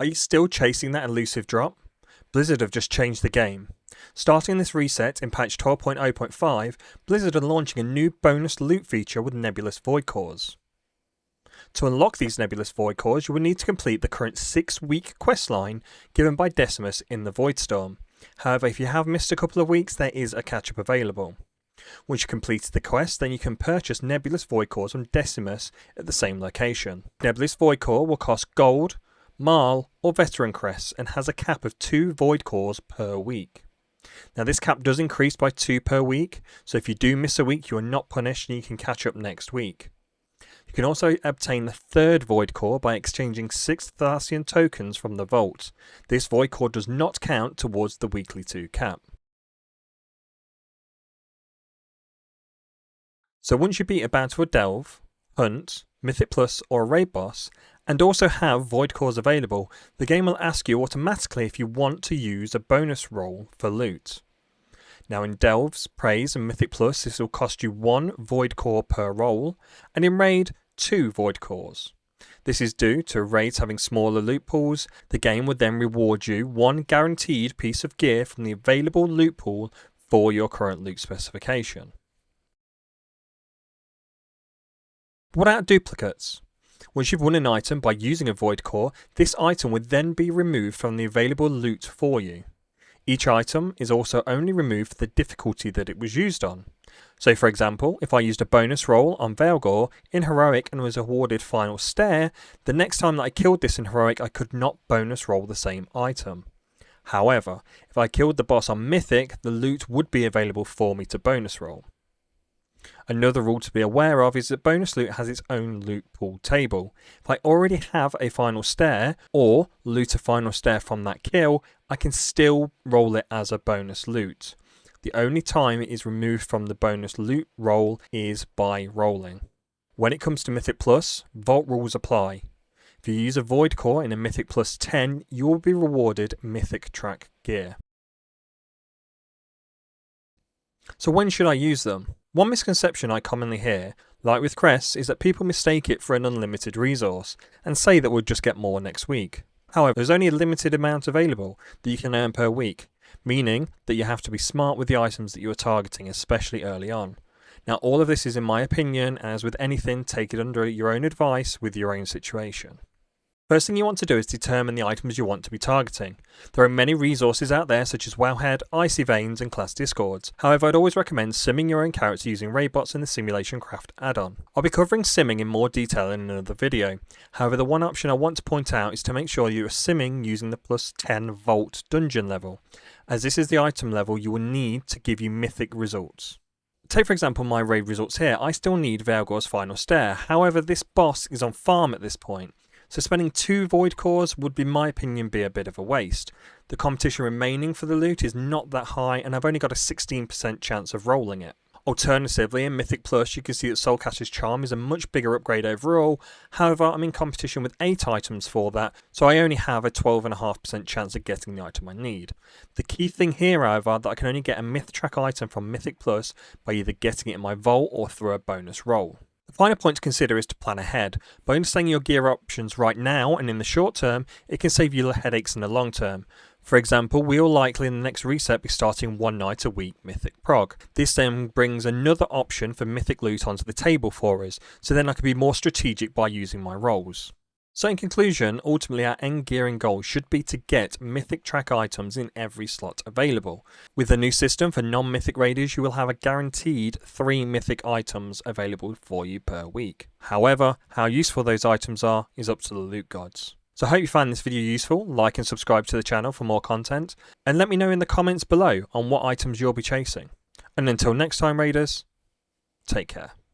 Are you still chasing that elusive drop? Blizzard have just changed the game. Starting this reset in patch 12.0.5, Blizzard are launching a new bonus loot feature with nebulous Voidcores. To unlock these nebulous Voidcores, you will need to complete the current 6-week questline given by Decimus in the Voidstorm. However, if you have missed a couple of weeks, there is a catch-up available. Once you completed the quest, then you can purchase nebulous Voidcores from Decimus at the same location. Nebulous Voidcore will cost gold, Marl, or Veteran Crests and has a cap of 2 Voidcores per week. Now this cap does increase by 2 per week, so if you do miss a week you are not punished and you can catch up next week. You can also obtain the 3rd Voidcore by exchanging 6 Thasian tokens from the vault. This Voidcore does not count towards the weekly 2 cap. So once you beat a battle with Delve, Hunt, Mythic Plus or a raid boss, and also have Void Cores available, the game will ask you automatically if you want to use a bonus roll for loot. Now in Delves, Praise and Mythic Plus this will cost you 1 Void Core per roll, and in Raid 2 Void Cores. This is due to raids having smaller loot pools. The game would then reward you 1 guaranteed piece of gear from the available loot pool for your current loot specification. What about duplicates? Once you've won an item by using a Void Core, this item would then be removed from the available loot for you. Each item is also only removed for the difficulty that it was used on. So for example, if I used a bonus roll on Veilgore in Heroic and was awarded Final Stare, the next time that I killed this in Heroic I could not bonus roll the same item. However, if I killed the boss on Mythic, the loot would be available for me to bonus roll. Another rule to be aware of is that bonus loot has its own loot pool table. If I already have a Final Stare or loot a Final Stare from that kill, I can still roll it as a bonus loot. The only time it is removed from the bonus loot roll is by rolling. When it comes to Mythic Plus, Vault rules apply. If you use a Void Core in a Mythic Plus 10, you will be rewarded Mythic Track gear. So when should I use them? One misconception I commonly hear, like with crests, is that people mistake it for an unlimited resource and say that we'll just get more next week. However, there's only a limited amount available that you can earn per week, meaning that you have to be smart with the items that you are targeting, especially early on. Now all of this is in my opinion, as with anything, take it under your own advice with your own situation. First thing you want to do is determine the items you want to be targeting. There are many resources out there such as Wowhead, Icy Veins and Class Discords. However, I'd always recommend simming your own character using raid bots and the Simulation Craft add-on. I'll be covering simming in more detail in another video. However, the one option I want to point out is to make sure you are simming using the plus 10 Vault dungeon level, as this is the item level you will need to give you mythic results. Take for example my raid results here. I still need Veilgore's Final Stare, however this boss is on farm at this point. So spending 2 Void Cores would, in my opinion, be a bit of a waste. The competition remaining for the loot is not that high and I've only got a 16% chance of rolling it. Alternatively, in Mythic Plus you can see that Soulcaster's Charm is a much bigger upgrade overall, however I'm in competition with 8 items for that, so I only have a 12.5% chance of getting the item I need. The key thing here however, that I can only get a Myth Track item from Mythic Plus by either getting it in my vault or through a bonus roll. The final point to consider is to plan ahead. By understanding your gear options right now and in the short term, it can save you headaches in the long term. For example, we will likely in the next reset be starting 1 night a week Mythic Prog. This then brings another option for Mythic loot onto the table for us, so then I can be more strategic by using my rolls. So in conclusion, ultimately our end gearing goal should be to get Mythic Track items in every slot available. With the new system for non-Mythic raiders, you will have a guaranteed 3 Mythic items available for you per week. However, how useful those items are is up to the loot gods. So I hope you found this video useful. Like and subscribe to the channel for more content, and let me know in the comments below on what items you'll be chasing. And until next time raiders, take care.